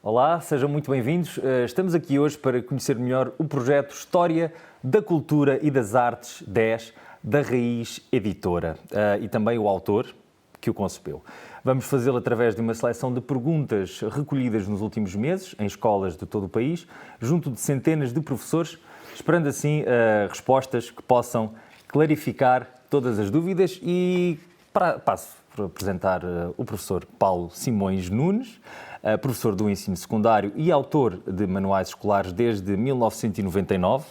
Olá, sejam muito bem-vindos. Estamos aqui hoje para conhecer melhor o projeto História da Cultura e das Artes 10 da Raiz Editora e também o autor que o concebeu. Vamos fazê-lo através de uma seleção de perguntas recolhidas nos últimos meses em escolas de todo o país, junto de centenas de professores, esperando assim respostas que possam clarificar todas as dúvidas e passo por apresentar o professor Paulo Simões Nunes, professor do ensino secundário e autor de manuais escolares desde 1999,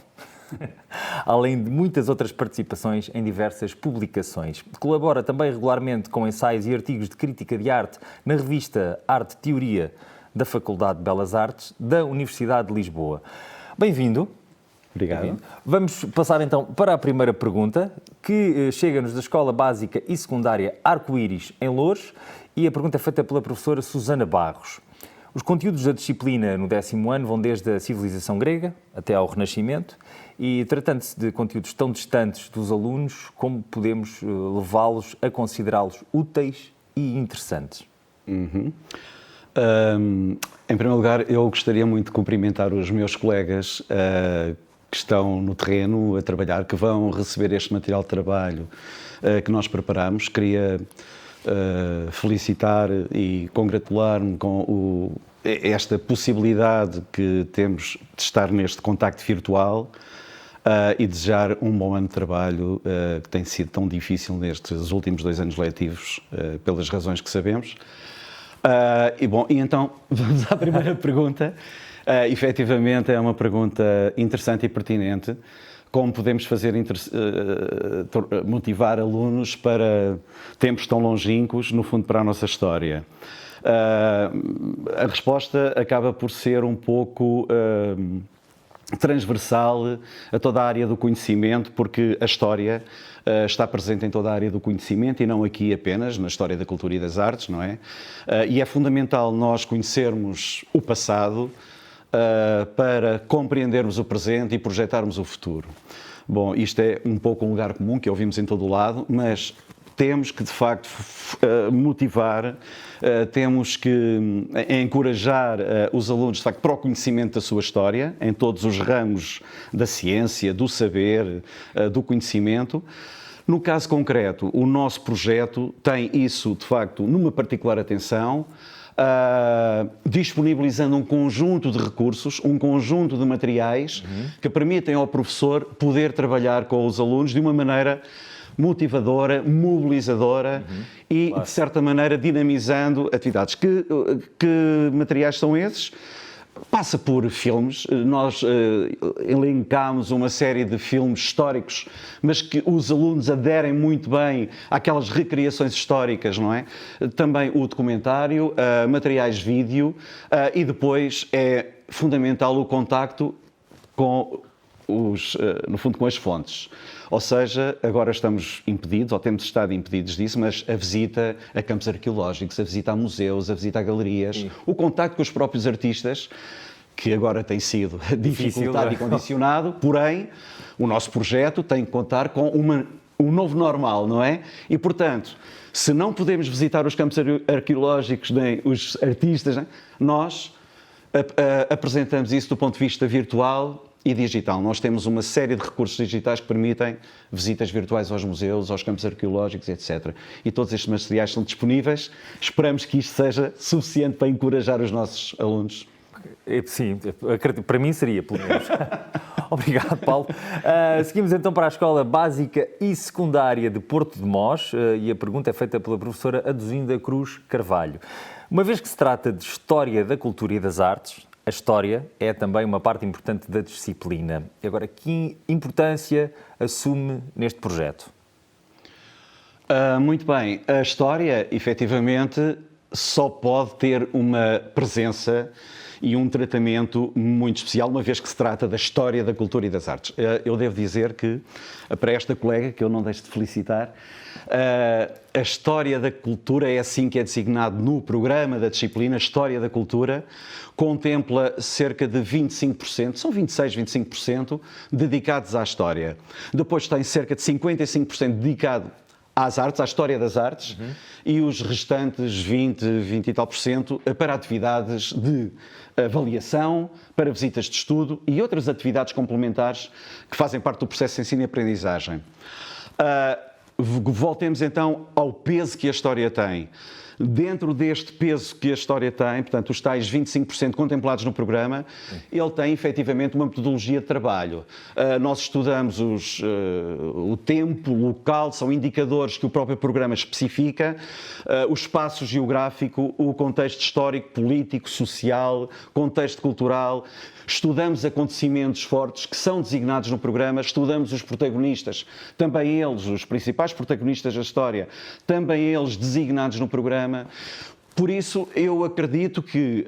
além de muitas outras participações em diversas publicações. Colabora também regularmente com ensaios e artigos de crítica de arte na revista Arte Teoria da Faculdade de Belas Artes da Universidade de Lisboa. Bem-vindo. Obrigado. Bem-vindo. Vamos passar então para a primeira pergunta, que chega-nos da Escola Básica e Secundária Arco-Íris, em Loures, e a pergunta é feita pela professora Susana Barros. Os conteúdos da disciplina no 10º ano vão desde a civilização grega até ao Renascimento e, tratando-se de conteúdos tão distantes dos alunos, como podemos levá-los a considerá-los úteis e interessantes? Em primeiro lugar, eu gostaria muito de cumprimentar os meus colegas que estão no terreno a trabalhar, que vão receber este material de trabalho que nós preparamos. Queria felicitar e congratular-me com esta possibilidade que temos de estar neste contacto virtual e desejar um bom ano de trabalho que tem sido tão difícil nestes últimos 2 anos letivos, pelas razões que sabemos. E então vamos à primeira pergunta. Efetivamente é uma pergunta interessante e pertinente. Como podemos fazer motivar alunos para tempos tão longínquos, no fundo, para a nossa história? A resposta acaba por ser um pouco transversal a toda a área do conhecimento, porque a história está presente em toda a área do conhecimento e não aqui apenas na história da cultura e das artes, não é? E é fundamental nós conhecermos o passado para compreendermos o presente e projetarmos o futuro. Bom, isto é um pouco um lugar comum que ouvimos em todo o lado, mas temos que, de facto, motivar, temos que encorajar os alunos, de facto, para o conhecimento da sua história, em todos os ramos da ciência, do saber, do conhecimento. No caso concreto, o nosso projeto tem isso, de facto, numa particular atenção, disponibilizando um conjunto de recursos, um conjunto de materiais que permitem ao professor poder trabalhar com os alunos de uma maneira motivadora, mobilizadora e, de certa maneira, dinamizando atividades. Que materiais são esses? Passa por filmes. Nós elencámos uma série de filmes históricos, mas que os alunos aderem muito bem àquelas recriações históricas, não é? Também o documentário, materiais vídeo e depois é fundamental o contacto com no fundo, com as fontes. Ou seja, agora estamos impedidos, ou temos estado impedidos disso, mas a visita a campos arqueológicos, a visita a museus, a visita a galerias, o contacto com os próprios artistas, que agora tem sido dificultado e condicionado, porém, o nosso projeto tem que contar com um novo normal, não é? E, portanto, se não podemos visitar os campos arqueológicos nem os artistas, nós apresentamos isso do ponto de vista virtual e digital. Nós temos uma série de recursos digitais que permitem visitas virtuais aos museus, aos campos arqueológicos, etc. E todos estes materiais são disponíveis. Esperamos que isto seja suficiente para encorajar os nossos alunos. Sim, para mim seria, pelo menos. Obrigado, Paulo. Seguimos então para a Escola Básica e Secundária de Porto de Mós e a pergunta é feita pela professora Aduzinda Cruz Carvalho. Uma vez que se trata de História da Cultura e das Artes, a história é também uma parte importante da disciplina. E agora, que importância assume neste projeto? Muito bem. A história, efetivamente, só pode ter uma presença e um tratamento muito especial, uma vez que se trata da história da cultura e das artes. Eu devo dizer que, para esta colega, que eu não deixo de felicitar, a história da cultura é assim que é designado no programa da disciplina. História da cultura contempla cerca de 25%, são 26, 25% dedicados à história. Depois tem cerca de 55% dedicado às artes, à história das artes, e os restantes 20 e tal por cento para atividades de avaliação, para visitas de estudo e outras atividades complementares que fazem parte do processo de ensino e aprendizagem. Voltemos então ao peso que a história tem. Dentro deste peso que a história tem, portanto, os tais 25% contemplados no programa, ele tem efetivamente uma metodologia de trabalho. Nós estudamos o tempo, o local, são indicadores que o próprio programa especifica, o espaço geográfico, o contexto histórico, político, social, contexto cultural. Estudamos acontecimentos fortes que são designados no programa, estudamos os protagonistas, também eles, os principais protagonistas da história, também eles designados no programa. Por isso, eu acredito que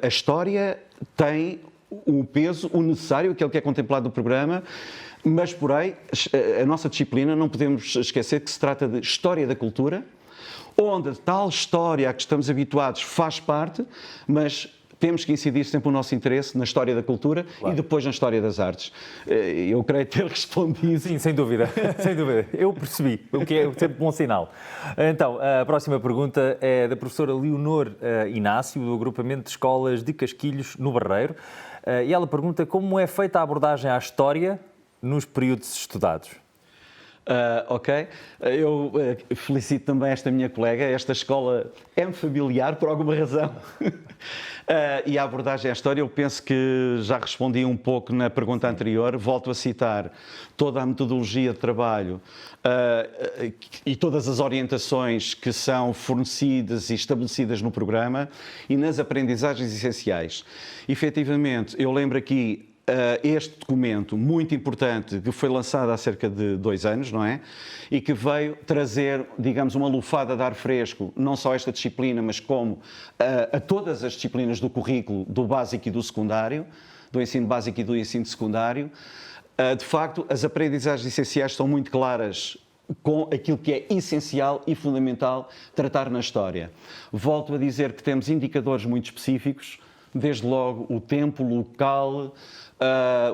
a história tem o peso, o necessário, aquele que é contemplado no programa, mas, porém, a nossa disciplina, não podemos esquecer que se trata de História da Cultura, onde tal história a que estamos habituados faz parte, mas temos que incidir sempre o nosso interesse na história da cultura e depois na história das artes. Eu creio ter respondido. Sim, sem dúvida, sem dúvida. Eu percebi, o que é sempre bom sinal. Então, a próxima pergunta é da professora Leonor Inácio, do agrupamento de escolas de Casquilhos, no Barreiro. E ela pergunta como é feita a abordagem à história nos períodos estudados. Ok. Eu felicito também esta minha colega. Esta escola é-me familiar por alguma razão. E a abordagem à história, eu penso que já respondi um pouco na pergunta anterior. Volto a citar toda a metodologia de trabalho e todas as orientações que são fornecidas e estabelecidas no programa e nas aprendizagens essenciais. Efetivamente, eu lembro aqui este documento muito importante que foi lançado há cerca de 2 anos, não é? E que veio trazer, digamos, uma lufada de ar fresco, não só a esta disciplina, mas como a todas as disciplinas do currículo do básico e do secundário, do ensino básico e do ensino secundário. De facto, as aprendizagens essenciais são muito claras com aquilo que é essencial e fundamental tratar na história. Volto a dizer que temos indicadores muito específicos, desde logo o tempo, o local,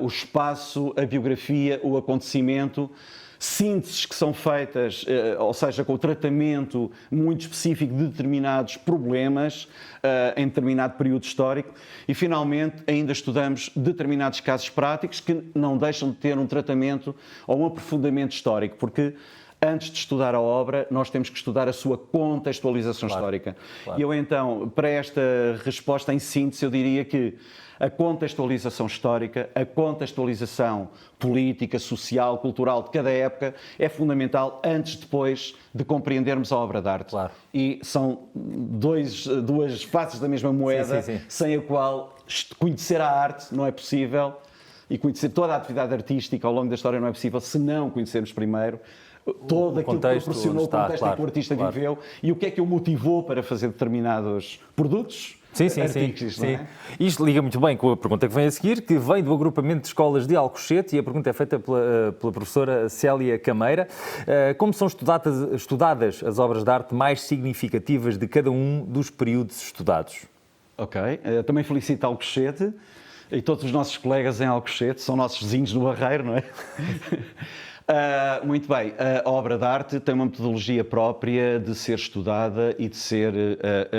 o espaço, a biografia, o acontecimento, sínteses que são feitas, ou seja, com o tratamento muito específico de determinados problemas em determinado período histórico e, finalmente, ainda estudamos determinados casos práticos que não deixam de ter um tratamento ou um aprofundamento histórico, porque antes de estudar a obra, nós temos que estudar a sua contextualização histórica. Claro. E eu, então, para esta resposta em síntese, eu diria que a contextualização histórica, a contextualização política, social, cultural de cada época é fundamental antes, depois de compreendermos a obra de arte. Claro. E são duas faces da mesma moeda, sim. Sem a qual conhecer a arte não é possível e conhecer toda a atividade artística ao longo da história não é possível se não conhecermos primeiro todo aquilo que proporcionou o contexto em que o artista viveu e o que é que o motivou para fazer determinados produtos artísticos. Sim. Isto liga muito bem com a pergunta que vem a seguir, que vem do agrupamento de escolas de Alcochete, e a pergunta é feita pela professora Célia Cameira. Como são estudadas as obras de arte mais significativas de cada um dos períodos estudados? Ok. Também felicito Alcochete e todos os nossos colegas em Alcochete, são nossos vizinhos no Barreiro, não é? Muito bem, a obra de arte tem uma metodologia própria de ser estudada e de ser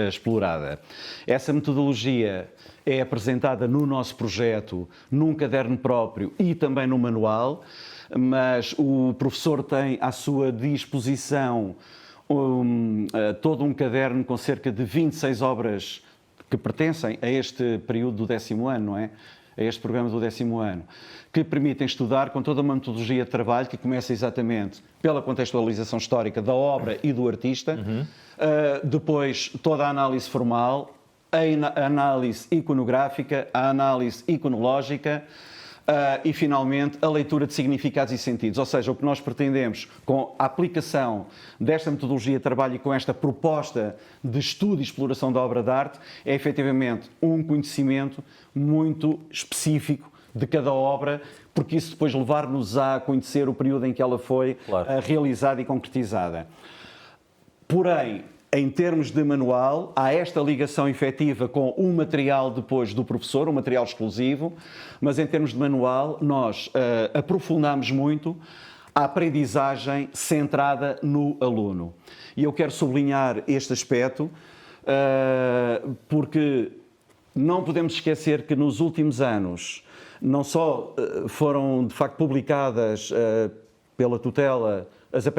explorada. Essa metodologia é apresentada no nosso projeto, num caderno próprio e também no manual, mas o professor tem à sua disposição todo um caderno com cerca de 26 obras que pertencem a este período do 10º ano, não é? A este programa do 10º ano, que permitem estudar com toda uma metodologia de trabalho que começa exatamente pela contextualização histórica da obra e do artista, depois toda a análise formal, a análise iconográfica, a análise iconológica e, finalmente, a leitura de significados e sentidos. Ou seja, o que nós pretendemos com a aplicação desta metodologia de trabalho e com esta proposta de estudo e exploração da obra de arte é, efetivamente, um conhecimento muito específico de cada obra, porque isso depois levar-nos a conhecer o período em que ela foi realizada e concretizada. Porém, em termos de manual, há esta ligação efetiva com o material depois do professor, um material exclusivo, mas em termos de manual nós aprofundamos muito a aprendizagem centrada no aluno. E eu quero sublinhar este aspecto porque não podemos esquecer que nos últimos anos não só foram de facto publicadas pela tutela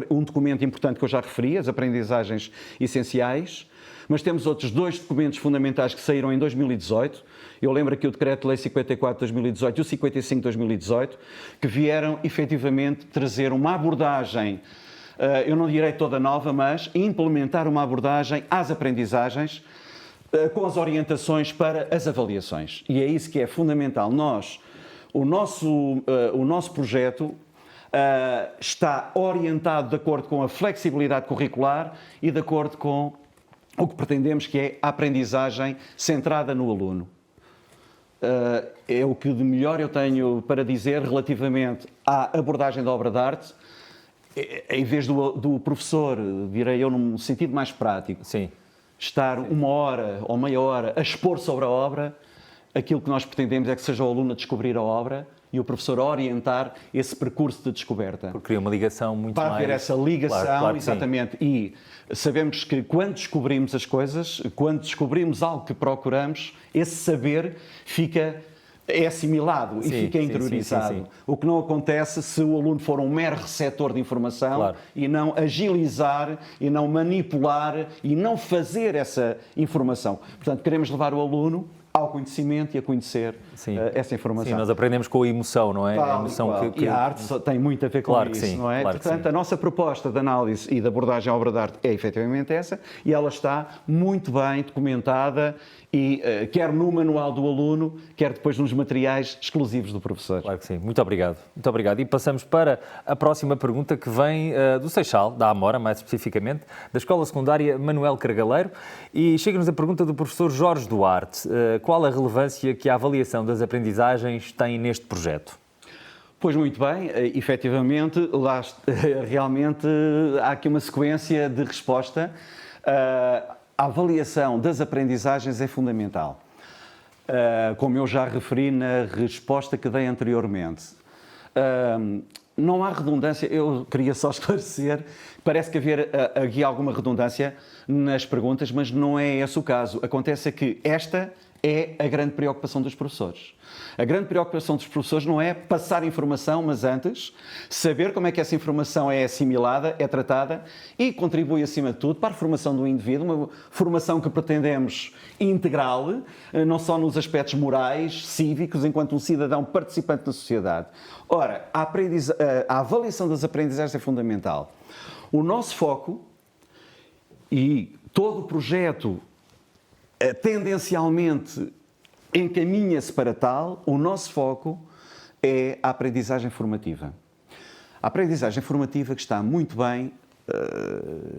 um documento importante que eu já referi, as aprendizagens essenciais, mas temos outros 2 documentos fundamentais que saíram em 2018. Eu lembro aqui o Decreto-Lei 54 de 2018 e o 55 de 2018, que vieram efetivamente trazer uma abordagem, eu não direi toda nova, mas implementar uma abordagem às aprendizagens com as orientações para as avaliações. E é isso que é fundamental. O nosso projeto está orientado de acordo com a flexibilidade curricular e de acordo com o que pretendemos, que é a aprendizagem centrada no aluno. É o que de melhor eu tenho para dizer relativamente à abordagem da obra de arte, em vez do professor, direi eu, num sentido mais prático, Sim. estar 1 hora ou meia hora a expor sobre a obra, aquilo que nós pretendemos é que seja o aluno a descobrir a obra e o professor a orientar esse percurso de descoberta. Porque cria uma ligação muito para mais... haver essa ligação, claro exatamente. E sabemos que quando descobrimos as coisas, quando descobrimos algo que procuramos, esse saber é assimilado e fica interiorizado. Sim. O que não acontece se o aluno for um mero receptor de informação, claro, e não agilizar, e não manipular, e não fazer essa informação. Portanto, queremos levar o aluno ao conhecimento e a conhecer essa informação. Sim, nós aprendemos com a emoção, não é? A emoção E a arte tem muito a ver com claro isso, que sim, não é? Claro Portanto, a nossa proposta de análise e de abordagem à obra de arte é efetivamente essa, e ela está muito bem documentada, e quer no manual do aluno, quer depois nos materiais exclusivos do professor. Claro que sim. Muito obrigado. Muito obrigado. E passamos para a próxima pergunta, que vem do Seixal, da Amora, mais especificamente, da Escola Secundária Manuel Cargaleiro, e chega-nos a pergunta do professor Jorge Duarte. Qual a relevância que a avaliação das aprendizagens tem neste projeto? Pois muito bem, efetivamente, realmente há aqui uma sequência de resposta. A avaliação das aprendizagens é fundamental, como eu já referi na resposta que dei anteriormente. Não há redundância, eu queria só esclarecer, parece que haver aqui alguma redundância nas perguntas, mas não é esse o caso. Acontece que esta é a grande preocupação dos professores. A grande preocupação dos professores não é passar informação, mas antes saber como é que essa informação é assimilada, é tratada e contribui, acima de tudo, para a formação do indivíduo, uma formação que pretendemos integral, não só nos aspectos morais, cívicos, enquanto um cidadão participante da sociedade. Ora, a avaliação das aprendizagens é fundamental. O nosso foco e todo o projeto tendencialmente encaminha-se para tal, o nosso foco é a aprendizagem formativa. A aprendizagem formativa que está muito bem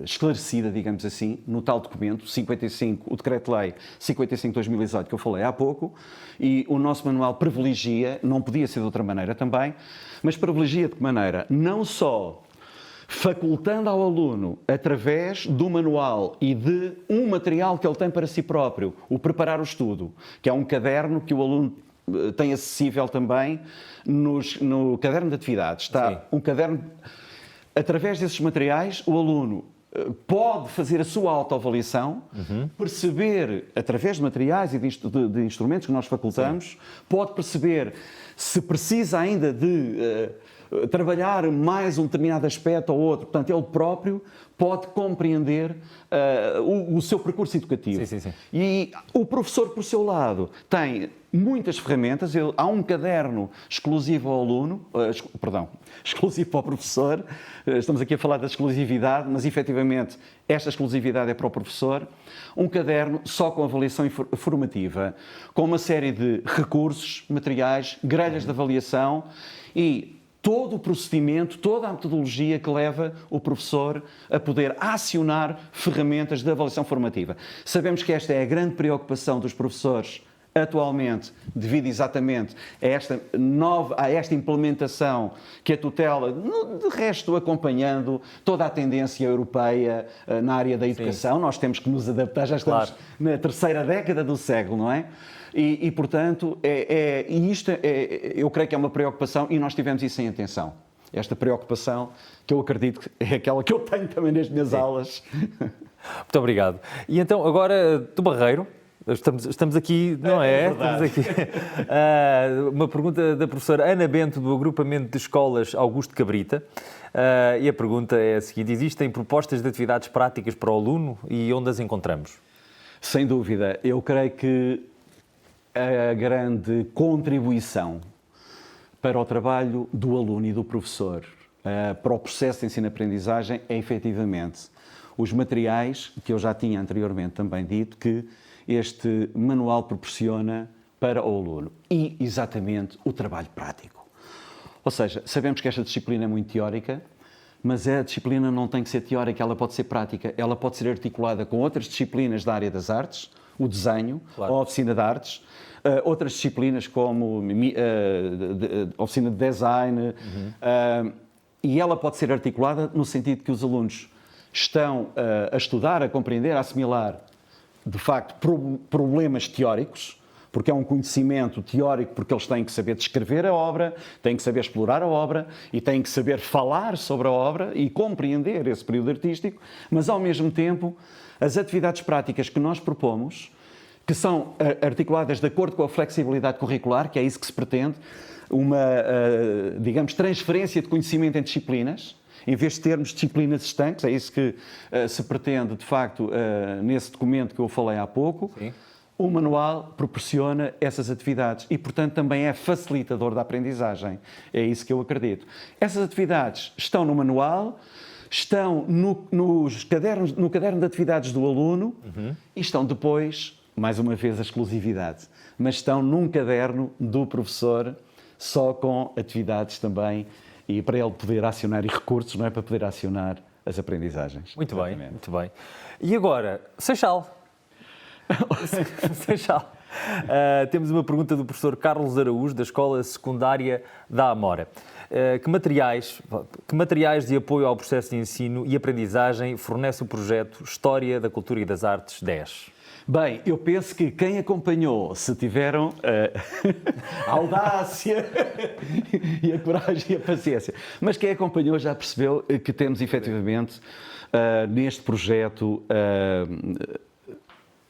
esclarecida, digamos assim, no tal documento, 55, o Decreto-Lei 55 de 2018, que eu falei há pouco, e o nosso manual privilegia, não podia ser de outra maneira também, mas privilegia de que maneira? Não só facultando ao aluno, através do manual e de um material que ele tem para si próprio, o preparar o estudo, que é um caderno que o aluno tem acessível também no caderno de atividades. Está um caderno, através desses materiais, o aluno pode fazer a sua autoavaliação, perceber, através de materiais e de instrumentos que nós facultamos, pode perceber se precisa ainda de trabalhar mais um determinado aspecto ou outro. Portanto, ele próprio pode compreender o seu percurso educativo. Sim. E o professor, por seu lado, tem muitas ferramentas. Há um caderno exclusivo ao aluno, exclusivo para o professor. Estamos aqui a falar da exclusividade, mas efetivamente esta exclusividade é para o professor. Um caderno só com avaliação formativa, com uma série de recursos, materiais, grelhas de avaliação e todo o procedimento, toda a metodologia que leva o professor a poder acionar ferramentas de avaliação formativa. Sabemos que esta é a grande preocupação dos professores atualmente, devido exatamente a esta implementação que a tutela, de resto acompanhando toda a tendência europeia na área da educação. Nós temos que nos adaptar, já estamos na terceira década do século, não é? Portanto, eu creio que é uma preocupação e nós tivemos isso em atenção. esta preocupação, que eu acredito que é aquela que eu tenho também nas minhas aulas. Muito obrigado. E então, agora, do Barreiro, estamos aqui, não é? Estamos aqui. Uma pergunta da professora Ana Bento, do Agrupamento de Escolas Augusto Cabrita. E a pergunta é a seguinte: existem propostas de atividades práticas para o aluno e onde as encontramos? Sem dúvida. Eu creio que a grande contribuição para o trabalho do aluno e do professor, para o processo de ensino-aprendizagem, é efetivamente os materiais que eu já tinha anteriormente também dito que este manual proporciona para o aluno e, exatamente, o trabalho prático. Ou seja, sabemos que esta disciplina é muito teórica, mas a disciplina não tem que ser teórica, ela pode ser prática, ela pode ser articulada com outras disciplinas da área das artes, o desenho, claro, a oficina de artes, outras disciplinas como a oficina de design, e ela pode ser articulada no sentido que os alunos estão a estudar, a compreender, a assimilar, de facto, problemas teóricos, porque é um conhecimento teórico, porque eles têm que saber descrever a obra, têm que saber explorar a obra e têm que saber falar sobre a obra e compreender esse período artístico, mas, ao mesmo tempo, as atividades práticas que nós propomos, que são articuladas de acordo com a flexibilidade curricular, que é isso que se pretende, uma, digamos, transferência de conhecimento em disciplinas, em vez de termos disciplinas estanques, é isso que se pretende, de facto, nesse documento que eu falei há pouco. Sim. O manual proporciona essas atividades e, portanto, também é facilitador da aprendizagem. É isso que eu acredito. Essas atividades estão no manual, estão no caderno de atividades do aluno e estão depois, mais uma vez, a exclusividade, mas estão num caderno do professor, só com atividades também, e para ele poder acionar e recursos, não é, para poder acionar as aprendizagens. Muito bem, muito bem. E agora, Seixal. Seixal. Temos uma pergunta do professor Carlos Araújo, da Escola Secundária da Amora. Que materiais de apoio ao processo de ensino e aprendizagem fornece o projeto História da Cultura e das Artes 10? Bem, eu penso que quem acompanhou, se tiveram a audácia e a coragem e a paciência, mas quem acompanhou já percebeu que temos efetivamente neste projeto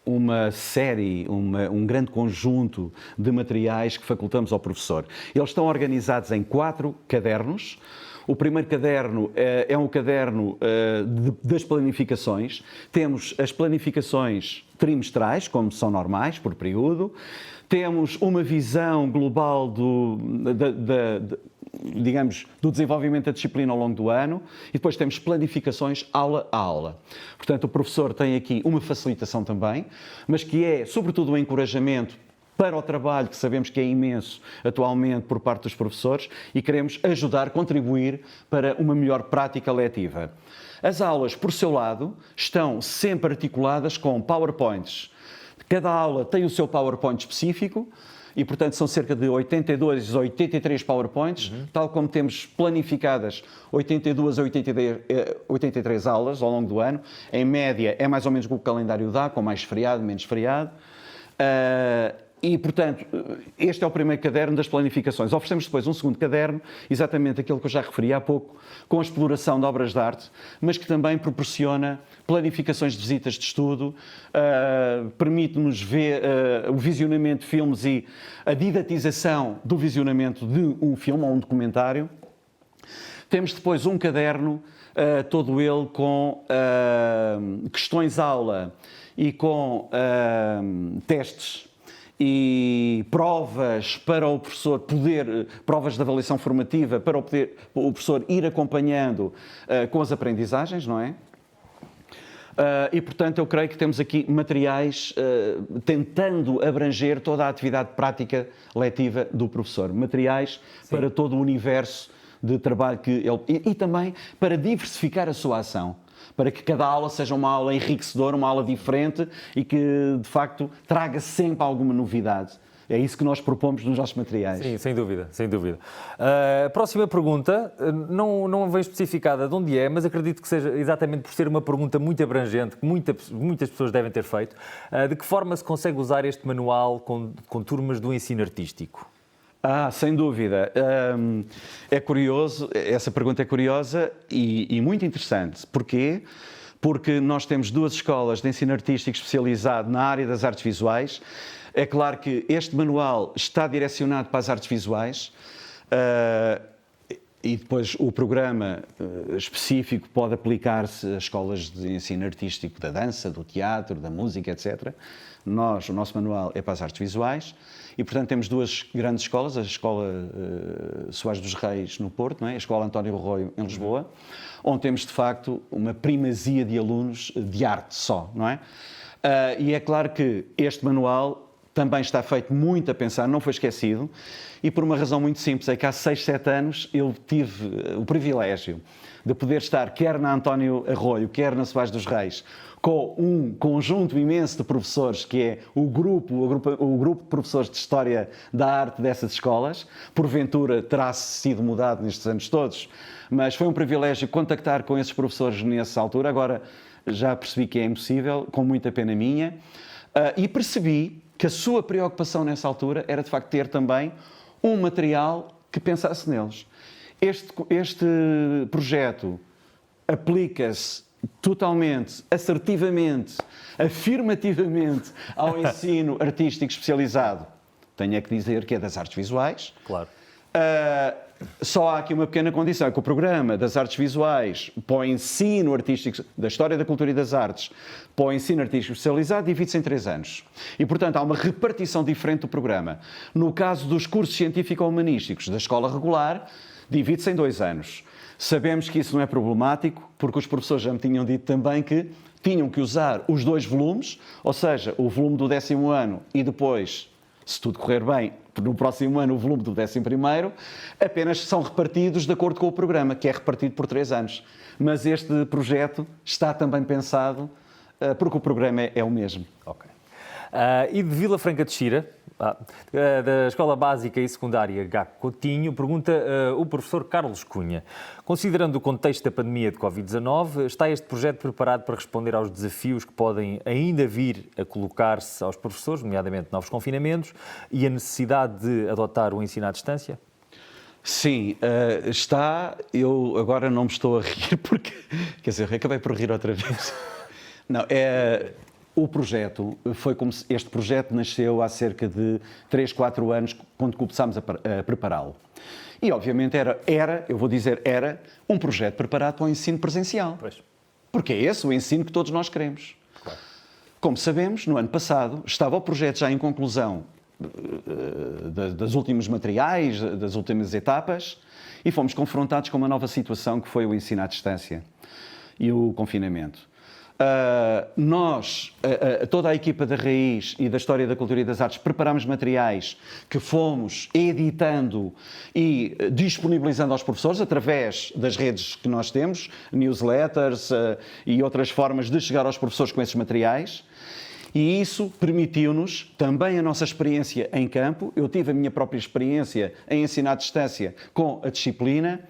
uma série, um grande conjunto de materiais que facultamos ao professor. Eles estão organizados em 4 cadernos. O primeiro caderno é um caderno das planificações. Temos as planificações trimestrais, como são normais, por período. Temos uma visão global digamos, do desenvolvimento da disciplina ao longo do ano e depois temos planificações aula a aula. Portanto, o professor tem aqui uma facilitação também, mas que é, sobretudo, um encorajamento para o trabalho que sabemos que é imenso atualmente por parte dos professores e queremos ajudar, contribuir para uma melhor prática letiva. As aulas, por seu lado, estão sempre articuladas com PowerPoints. Cada aula tem o seu PowerPoint específico e, portanto, são cerca de 82 a 83 PowerPoints, tal como temos planificadas 82 a 83 aulas ao longo do ano. Em média, é mais ou menos o que o calendário dá, com mais feriado, menos feriado. E, portanto, este é o primeiro caderno das planificações. Oferecemos depois um segundo caderno, exatamente aquilo que eu já referi há pouco, com a exploração de obras de arte, mas que também proporciona planificações de visitas de estudo, permite-nos ver o visionamento de filmes e a didatização do visionamento de um filme ou um documentário. Temos depois um caderno, todo ele com questões-aula e com testes e provas para o professor poder, provas de avaliação formativa, para o professor ir acompanhando com as aprendizagens, não é? E, portanto, eu creio que temos aqui materiais tentando abranger toda a atividade prática letiva do professor. Materiais Sim. para todo o universo de trabalho que ele... E também para diversificar a sua ação. Para que cada aula seja uma aula enriquecedora, uma aula diferente e que, de facto, traga sempre alguma novidade. É isso que nós propomos nos nossos materiais. Sim, sem dúvida, sem dúvida. A próxima pergunta não vem especificada de onde é, mas acredito que seja exatamente por ser uma pergunta muito abrangente, que muitas pessoas devem ter feito. De que forma se consegue usar este manual com turmas do ensino artístico? Sem dúvida. É curioso, essa pergunta é curiosa e muito interessante. Porquê? Porque nós temos 2 escolas de ensino artístico especializado na área das artes visuais. É claro que este manual está direcionado para as artes visuais e depois o programa específico pode aplicar-se às escolas de ensino artístico da dança, do teatro, da música, etc. O nosso manual é para as artes visuais e, portanto, temos 2 grandes escolas, a Escola Soares dos Reis no Porto, não é? A Escola António Arroio em Lisboa, onde temos, de facto, uma primazia de alunos de arte só, não é? E é claro que este manual também está feito muito a pensar, não foi esquecido, e por uma razão muito simples, é que há 6, 7 anos eu tive o privilégio de poder estar quer na António Arroio, quer na Soares dos Reis, com um conjunto imenso de professores, que é o grupo de professores de História da Arte dessas escolas. Porventura terá sido mudado nestes anos todos, mas foi um privilégio contactar com esses professores nessa altura. Agora já percebi que é impossível, com muita pena minha, e percebi que a sua preocupação nessa altura era de facto ter também um material que pensasse neles. Este projeto aplica-se totalmente, assertivamente, afirmativamente ao ensino artístico especializado. Tenho é que dizer que é das artes visuais. Claro. Só há aqui uma pequena condição, é que o programa das artes visuais para o ensino artístico, da História da Cultura e das Artes, para o ensino artístico especializado, divide-se em 3 anos. E, portanto, há uma repartição diferente do programa. No caso dos cursos científico-humanísticos da escola regular, divide-se em 2 anos. Sabemos que isso não é problemático, porque os professores já me tinham dito também que tinham que usar os 2 volumes, ou seja, o volume do 10º ano e depois, se tudo correr bem, no próximo ano o volume do 11º, apenas são repartidos de acordo com o programa, que é repartido por 3 anos. Mas este projeto está também pensado porque o programa é o mesmo. Ok. E de Vila Franca de Xira, da Escola Básica e Secundária Gaco Coutinho, pergunta o professor Carlos Cunha: considerando o contexto da pandemia de Covid-19, está este projeto preparado para responder aos desafios que podem ainda vir a colocar-se aos professores, nomeadamente novos confinamentos, e a necessidade de adotar o ensino à distância? Sim, está. Eu agora não me estou a rir porque, quer dizer, acabei por rir outra vez. Não, o projeto foi como se este projeto nasceu há cerca de 3, 4 anos, quando começámos a prepará-lo. E, obviamente, era um projeto preparado para o ensino presencial. Pois. Porque é esse o ensino que todos nós queremos. Claro. Como sabemos, no ano passado, estava o projeto já em conclusão dos últimos materiais, das últimas etapas, e fomos confrontados com uma nova situação que foi o ensino à distância e o confinamento. Toda a equipa da Raiz e da História da Cultura e das Artes, preparámos materiais que fomos editando e disponibilizando aos professores através das redes que nós temos, newsletters e outras formas de chegar aos professores com esses materiais. E isso permitiu-nos, também a nossa experiência em campo, eu tive a minha própria experiência em ensinar à distância com a disciplina,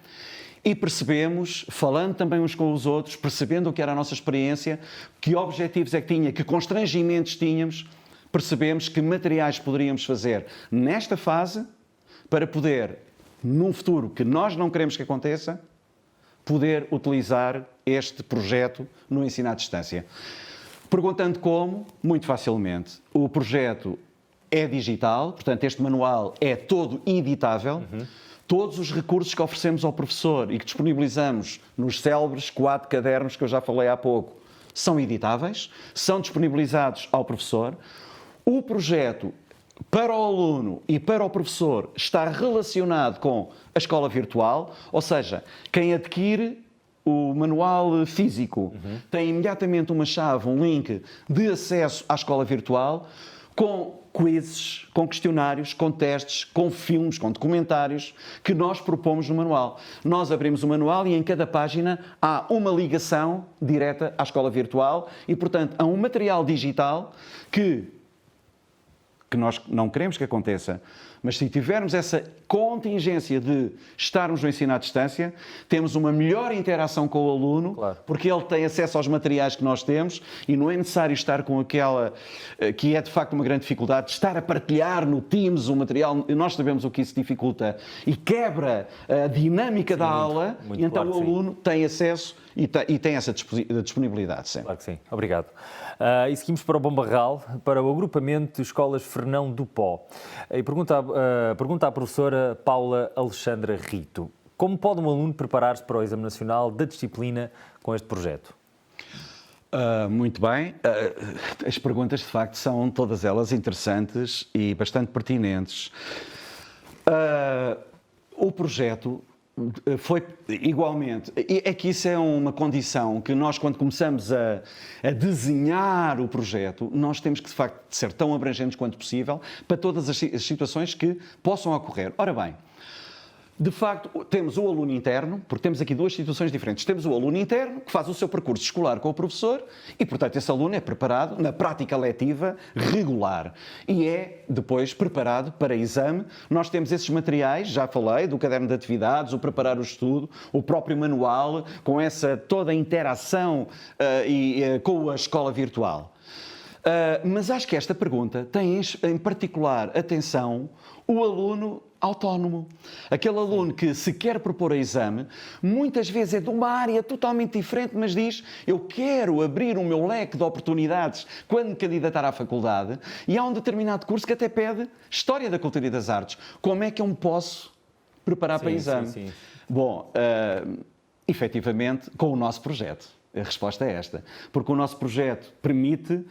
e percebemos, falando também uns com os outros, percebendo o que era a nossa experiência, que objetivos é que tinha, que constrangimentos tínhamos, percebemos que materiais poderíamos fazer nesta fase para poder, num futuro que nós não queremos que aconteça, poder utilizar este projeto no ensino à distância. Perguntando como, muito facilmente. O projeto é digital, portanto, este manual é todo editável. Todos os recursos que oferecemos ao professor e que disponibilizamos nos célebres 4 cadernos que eu já falei há pouco são editáveis, são disponibilizados ao professor. O projeto, para o aluno e para o professor, está relacionado com a escola virtual, ou seja, quem adquire o manual físico tem imediatamente uma chave, um link de acesso à escola virtual, com quizzes, com questionários, com testes, com filmes, com documentários que nós propomos no manual. Nós abrimos o manual e em cada página há uma ligação direta à escola virtual e, portanto, há um material digital que nós não queremos que aconteça, Mas se tivermos essa contingência de estarmos no ensino à distância, temos uma melhor interação com o aluno, Claro. porque ele tem acesso aos materiais que nós temos e não é necessário estar com aquela que é de facto uma grande dificuldade, de estar a partilhar no Teams o material. Nós sabemos o que isso dificulta e quebra a dinâmica da aula, muito e então claro o que sim. aluno tem acesso e tem essa disponibilidade sempre. Claro que sim. Obrigado. E seguimos para o Bom Barral, para o agrupamento de escolas Fernão do Pó. E pergunta à professora Paula Alexandra Rito: como pode um aluno preparar-se para o Exame Nacional da Disciplina com este projeto? Muito bem. As perguntas, de facto, são todas elas interessantes e bastante pertinentes. O projeto foi igualmente. É que isso é uma condição que nós, quando começamos a desenhar o projeto, nós temos que, de facto, ser tão abrangentes quanto possível para todas as situações que possam ocorrer. Ora bem, de facto, temos o aluno interno, porque temos aqui duas situações diferentes. Temos o aluno interno, que faz o seu percurso escolar com o professor e, portanto, esse aluno é preparado na prática letiva regular e é depois preparado para exame. Nós temos esses materiais, já falei, do caderno de atividades, o preparar o estudo, o próprio manual, com essa toda a interação com a escola virtual. Mas acho que esta pergunta tem em particular atenção o aluno autónomo. Aquele aluno que se quer propor a exame, muitas vezes é de uma área totalmente diferente, mas diz: eu quero abrir o meu leque de oportunidades quando me candidatar à faculdade, e há um determinado curso que até pede História da Cultura e das Artes. Como é que eu me posso preparar para exame? Sim. Bom, efetivamente, com o nosso projeto. A resposta é esta. Porque o nosso projeto permite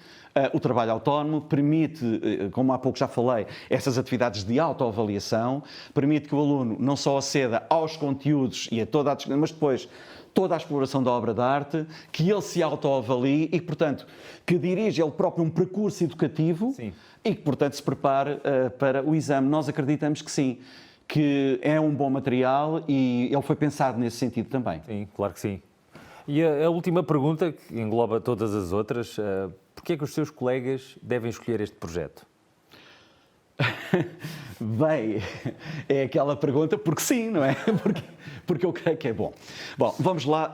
o trabalho autónomo, permite, como há pouco já falei, essas atividades de autoavaliação, permite que o aluno não só aceda aos conteúdos e a toda a, mas depois toda a exploração da obra de arte, que ele se autoavalie e, portanto, que dirige ele próprio um percurso educativo. Sim. E que, portanto, se prepare para o exame. Nós acreditamos que sim, que é um bom material e ele foi pensado nesse sentido também. Sim, claro que sim. E a última pergunta, que engloba todas as outras: porquê é que os seus colegas devem escolher este projeto? Bem, é aquela pergunta porque sim, não é? Porque eu creio que é bom. Bom, vamos lá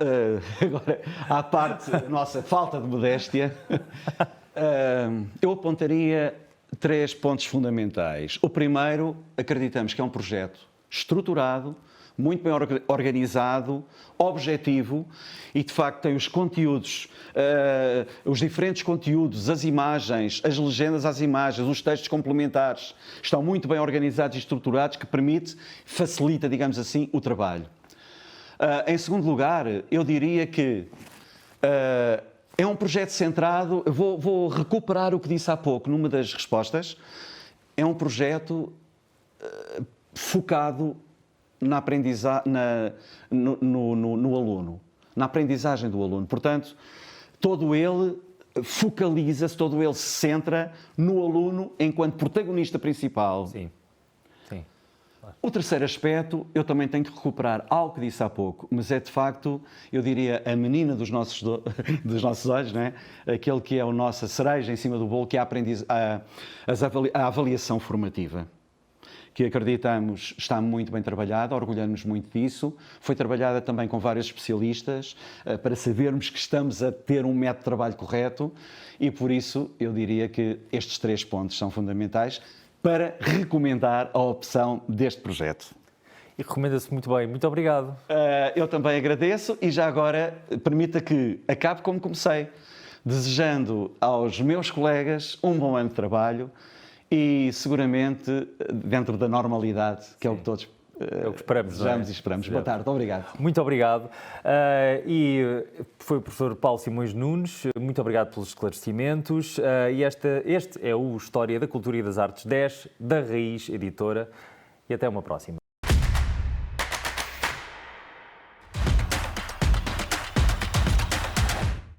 agora à parte da nossa falta de modéstia. Eu apontaria 3 pontos fundamentais. O primeiro, acreditamos que é um projeto estruturado, muito bem organizado, objetivo e, de facto, tem os conteúdos, os diferentes conteúdos, as imagens, as legendas às imagens, os textos complementares, estão muito bem organizados e estruturados, que facilita, digamos assim, o trabalho. Em segundo lugar, eu diria que é um projeto centrado, vou recuperar o que disse há pouco numa das respostas, é um projeto focado na no aluno, na aprendizagem do aluno. Portanto, todo ele focaliza-se, todo ele se centra no aluno enquanto protagonista principal. Sim. Sim. Claro. O terceiro aspecto, eu também tenho que recuperar algo que disse há pouco, mas é de facto, eu diria, a menina dos nossos olhos, não é? Aquele que é a nossa cereja em cima do bolo, que é a avaliação formativa, que acreditamos está muito bem trabalhada, orgulhamos muito disso. Foi trabalhada também com vários especialistas para sabermos que estamos a ter um método de trabalho correto e, por isso, eu diria que estes 3 pontos são fundamentais para recomendar a opção deste projeto. E recomenda-se muito bem. Muito obrigado. Eu também agradeço e já agora permita que acabe como comecei, desejando aos meus colegas um bom ano de trabalho e seguramente dentro da normalidade, que é o que todos é o que esperamos, desejamos e esperamos. Boa tarde, obrigado. Muito obrigado. E foi o professor Paulo Simões Nunes, muito obrigado pelos esclarecimentos. E este é o História da Cultura e das Artes 10, da Raiz Editora. E até uma próxima.